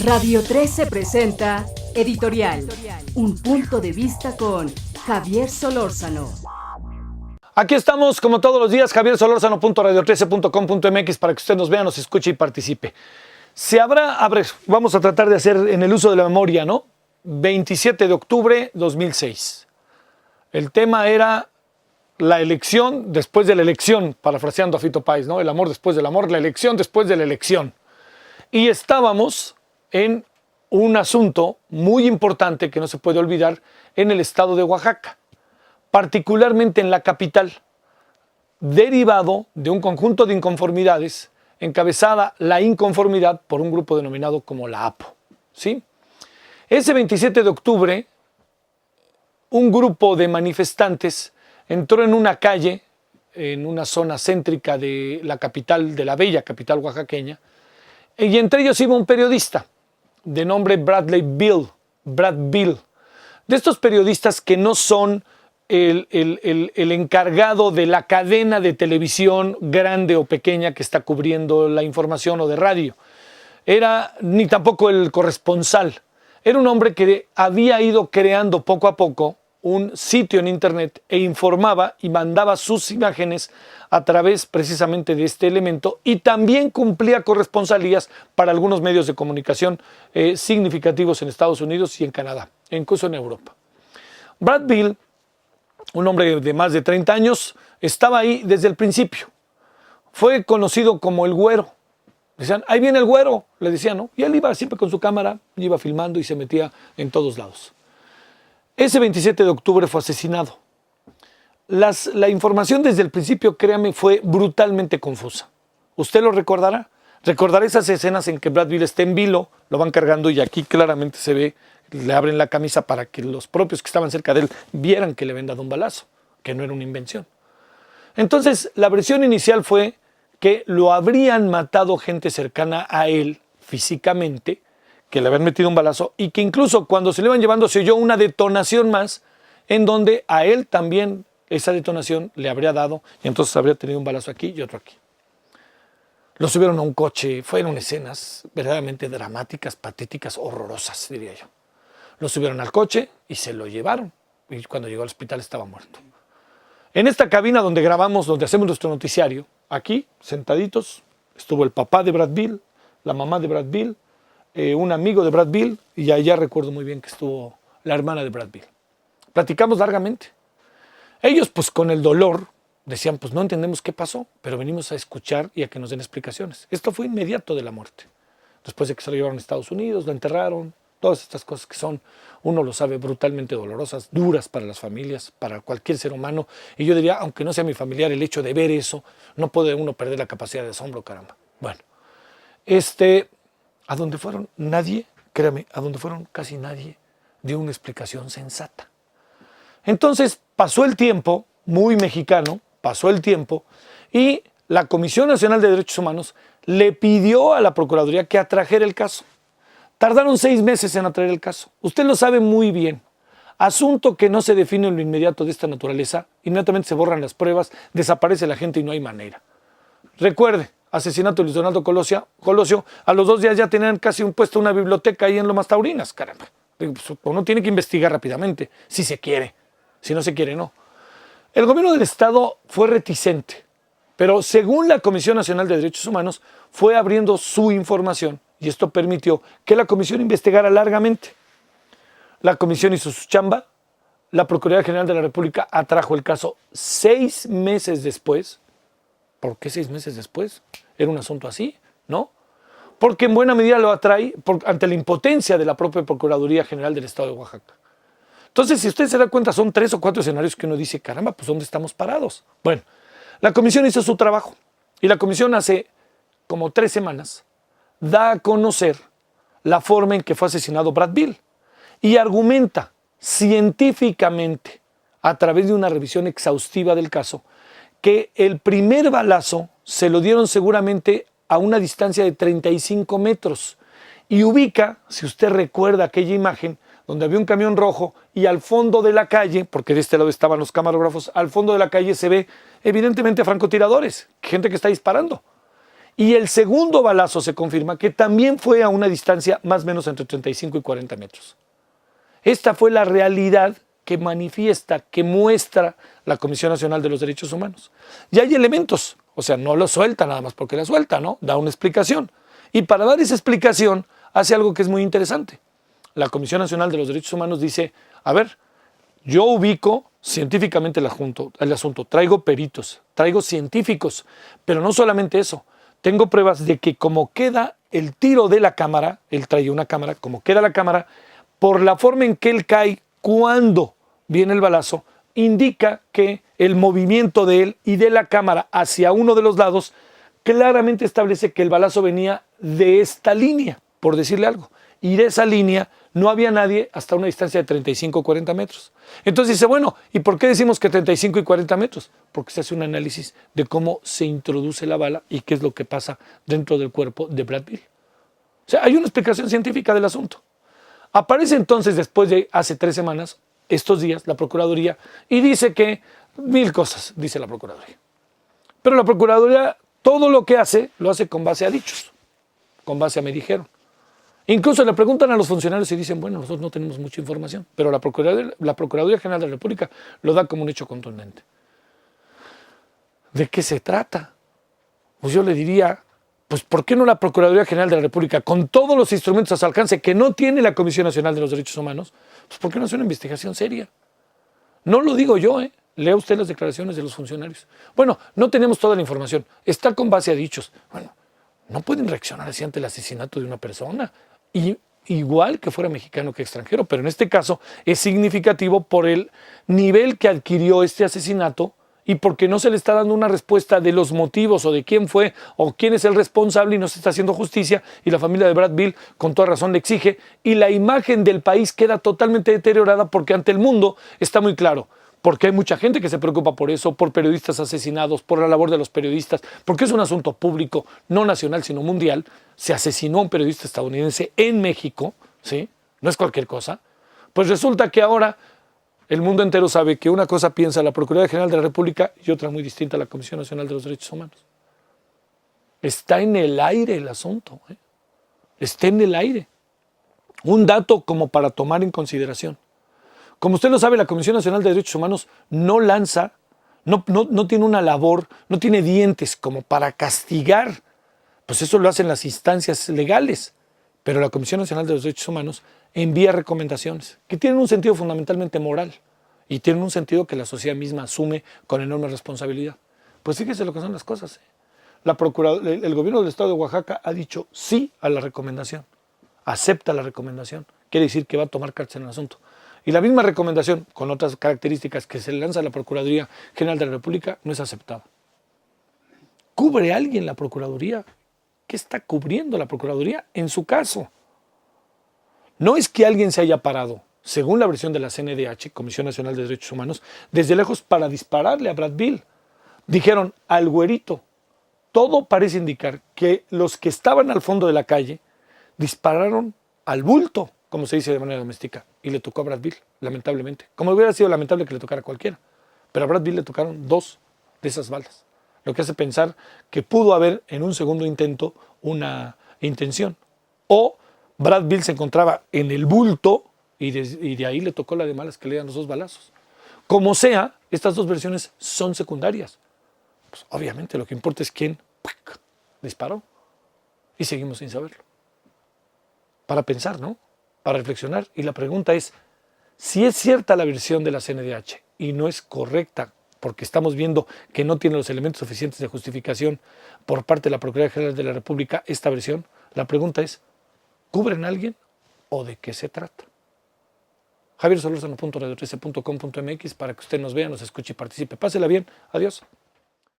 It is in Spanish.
Radio 13 presenta Editorial, un punto de vista con Javier Solórzano. Aquí estamos, como todos los días, javiersolórzano.radio13.com.mx para que usted nos vea, nos escuche y participe. Vamos a tratar de hacer en el uso de la memoria, ¿no? 27 de octubre 2006. El tema era la elección después de la elección, parafraseando a Fito Páez, ¿no? El amor después del amor, la elección después de la elección. Y estábamos en un asunto muy importante que no se puede olvidar en el estado de Oaxaca, particularmente en la capital, derivado de un conjunto de inconformidades, encabezada la inconformidad por un grupo denominado como la APO, ¿sí? Ese 27 de octubre, un grupo de manifestantes entró en una calle, en una zona céntrica de la capital, de la bella capital oaxaqueña, y entre ellos iba un periodista de nombre Brad Bill, de estos periodistas que no son el encargado de la cadena de televisión grande o pequeña que está cubriendo la información o de radio. Ni tampoco el corresponsal. Era un hombre que había ido creando poco a poco un sitio en internet e informaba y mandaba sus imágenes a través precisamente de este elemento, y también cumplía corresponsalías para algunos medios de comunicación significativos en Estados Unidos y en Canadá, e incluso en Europa. Brad Bill, un hombre de más de 30 años, estaba ahí desde el principio. Fue conocido como el Güero. Decían, ahí viene el Güero, le decían, ¿no? Y él iba siempre con su cámara, iba filmando y se metía en todos lados. Ese 27 de octubre fue asesinado. La información desde el principio, créame, fue brutalmente confusa. ¿Usted lo recordará? Recordará esas escenas en que Brad Bill está en vilo, lo van cargando y aquí claramente se ve, le abren la camisa para que los propios que estaban cerca de él vieran que le habían dado un balazo, que no era una invención. Entonces, la versión inicial fue que lo habrían matado gente cercana a él físicamente, que le habían metido un balazo y que incluso cuando se le iban llevando se oyó una detonación más en donde a él también esa detonación le habría dado y entonces habría tenido un balazo aquí y otro aquí. Lo subieron a un coche, fueron escenas verdaderamente dramáticas, patéticas, horrorosas, diría yo. Lo subieron al coche y se lo llevaron y cuando llegó al hospital estaba muerto. En esta cabina donde grabamos, donde hacemos nuestro noticiario, aquí, sentaditos, estuvo el papá de Brad Bill, la mamá de Brad Bill, un amigo de Brad Bill, y allá recuerdo muy bien que estuvo la hermana de Brad Bill. Platicamos largamente. Ellos, pues con el dolor, decían, pues no entendemos qué pasó, pero venimos a escuchar y a que nos den explicaciones. Esto fue inmediato de la muerte. Después de que se lo llevaron a Estados Unidos, lo enterraron, todas estas cosas que son, uno lo sabe, brutalmente dolorosas, duras para las familias, para cualquier ser humano. Y yo diría, aunque no sea mi familiar, el hecho de ver eso, no puede uno perder la capacidad de asombro, caramba. Bueno, ¿a dónde fueron? Nadie, créame, a dónde fueron casi nadie dio una explicación sensata. Entonces pasó el tiempo, muy mexicano, pasó el tiempo, y la Comisión Nacional de Derechos Humanos le pidió a la Procuraduría que atrajera el caso. Tardaron 6 meses en atraer el caso. Usted lo sabe muy bien. Asunto que no se define en lo inmediato de esta naturaleza, inmediatamente se borran las pruebas, desaparece la gente y no hay manera. Recuerde, asesinato de Luis Donaldo Colosio, a los 2 días ya tenían casi puesto una biblioteca ahí en Lomas Taurinas, caramba. Uno tiene que investigar rápidamente, si se quiere. Si no se quiere, no. El gobierno del estado fue reticente, pero según la Comisión Nacional de Derechos Humanos, fue abriendo su información y esto permitió que la comisión investigara largamente. La comisión hizo su chamba, la Procuraduría General de la República atrajo el caso 6 meses después. ¿Por qué 6 meses después? Era un asunto así, ¿no? Porque en buena medida lo atrae ante la impotencia de la propia Procuraduría General del Estado de Oaxaca. Entonces, si usted se da cuenta, son 3 o 4 escenarios que uno dice, caramba, pues ¿dónde estamos parados? Bueno, la comisión hizo su trabajo y la comisión hace como 3 semanas da a conocer la forma en que fue asesinado Brad Bill y argumenta científicamente a través de una revisión exhaustiva del caso que el primer balazo se lo dieron seguramente a una distancia de 35 metros y ubica, si usted recuerda aquella imagen, donde había un camión rojo y al fondo de la calle, porque de este lado estaban los camarógrafos, al fondo de la calle se ve evidentemente francotiradores, gente que está disparando. Y el segundo balazo se confirma que también fue a una distancia más o menos entre 35 y 40 metros. Esta fue la realidad que manifiesta, que muestra la Comisión Nacional de los Derechos Humanos. Y hay elementos, o sea, no lo suelta nada más porque la suelta, ¿no? Da una explicación. Y para dar esa explicación hace algo que es muy interesante. La Comisión Nacional de los Derechos Humanos dice, a ver, yo ubico científicamente el asunto, traigo peritos, traigo científicos, pero no solamente eso, tengo pruebas de que como queda el tiro de la cámara, él trae una cámara, como queda la cámara, por la forma en que él cae cuando viene el balazo, indica que el movimiento de él y de la cámara hacia uno de los lados claramente establece que el balazo venía de esta línea, por decirle algo. Y de esa línea no había nadie hasta una distancia de 35 o 40 metros. Entonces dice, bueno, ¿y por qué decimos que 35 y 40 metros? Porque se hace un análisis de cómo se introduce la bala y qué es lo que pasa dentro del cuerpo de Brad Beal. O sea, hay una explicación científica del asunto. Aparece entonces, después de hace 3 semanas, estos días, la Procuraduría, y dice que 1000 cosas, dice la Procuraduría. Pero la Procuraduría, todo lo que hace, lo hace con base a dichos, con base a me dijeron. Incluso le preguntan a los funcionarios y dicen, bueno, nosotros no tenemos mucha información, pero la Procuraduría General de la República lo da como un hecho contundente. ¿De qué se trata? Pues yo le diría, pues ¿por qué no la Procuraduría General de la República, con todos los instrumentos a su alcance que no tiene la Comisión Nacional de los Derechos Humanos, pues ¿por qué no hace una investigación seria? No lo digo yo, lea usted las declaraciones de los funcionarios. Bueno, no tenemos toda la información, está con base a dichos. Bueno, no pueden reaccionar así ante el asesinato de una persona. Y igual que fuera mexicano que extranjero, pero en este caso es significativo por el nivel que adquirió este asesinato y porque no se le está dando una respuesta de los motivos o de quién fue o quién es el responsable y no se está haciendo justicia y la familia de Brad Beal con toda razón le exige y la imagen del país queda totalmente deteriorada porque ante el mundo está muy claro. Porque hay mucha gente que se preocupa por eso, por periodistas asesinados, por la labor de los periodistas, porque es un asunto público, no nacional, sino mundial. Se asesinó a un periodista estadounidense en México, ¿sí? No es cualquier cosa. Pues resulta que ahora el mundo entero sabe que una cosa piensa la Procuraduría General de la República y otra muy distinta la Comisión Nacional de los Derechos Humanos. Está en el aire el asunto, está en el aire. Un dato como para tomar en consideración. Como usted lo sabe, la Comisión Nacional de Derechos Humanos no lanza, no tiene una labor, no tiene dientes como para castigar. Pues eso lo hacen las instancias legales. Pero la Comisión Nacional de los Derechos Humanos envía recomendaciones que tienen un sentido fundamentalmente moral y tienen un sentido que la sociedad misma asume con enorme responsabilidad. Pues fíjese lo que son las cosas. El gobierno del estado de Oaxaca ha dicho sí a la recomendación, acepta la recomendación. Quiere decir que va a tomar cartas en el asunto. Y la misma recomendación, con otras características que se le lanza a la Procuraduría General de la República, no es aceptada. ¿Cubre alguien la Procuraduría? ¿Qué está cubriendo la Procuraduría en su caso? No es que alguien se haya parado, según la versión de la CNDH, Comisión Nacional de Derechos Humanos, desde lejos para dispararle a Brad Beal. Dijeron al güerito. Todo parece indicar que los que estaban al fondo de la calle dispararon al bulto, como se dice de manera doméstica, y le tocó a Brad Beal, lamentablemente. Como hubiera sido lamentable que le tocara a cualquiera. Pero a Brad Beal le tocaron 2 de esas balas. Lo que hace pensar que pudo haber en un segundo intento una intención. O Brad Beal se encontraba en el bulto y de ahí le tocó la de malas que le dan los 2 balazos. Como sea, estas 2 versiones son secundarias. Pues obviamente lo que importa es quién disparó. Y seguimos sin saberlo. Para pensar, ¿no? Para reflexionar. Y la pregunta es, si es cierta la versión de la CNDH y no es correcta, porque estamos viendo que no tiene los elementos suficientes de justificación por parte de la Procuraduría General de la República esta versión, la pregunta es, ¿cubren a alguien o de qué se trata? javiersolorzano.radio13.com.mx para que usted nos vea, nos escuche y participe. Pásela bien. Adiós.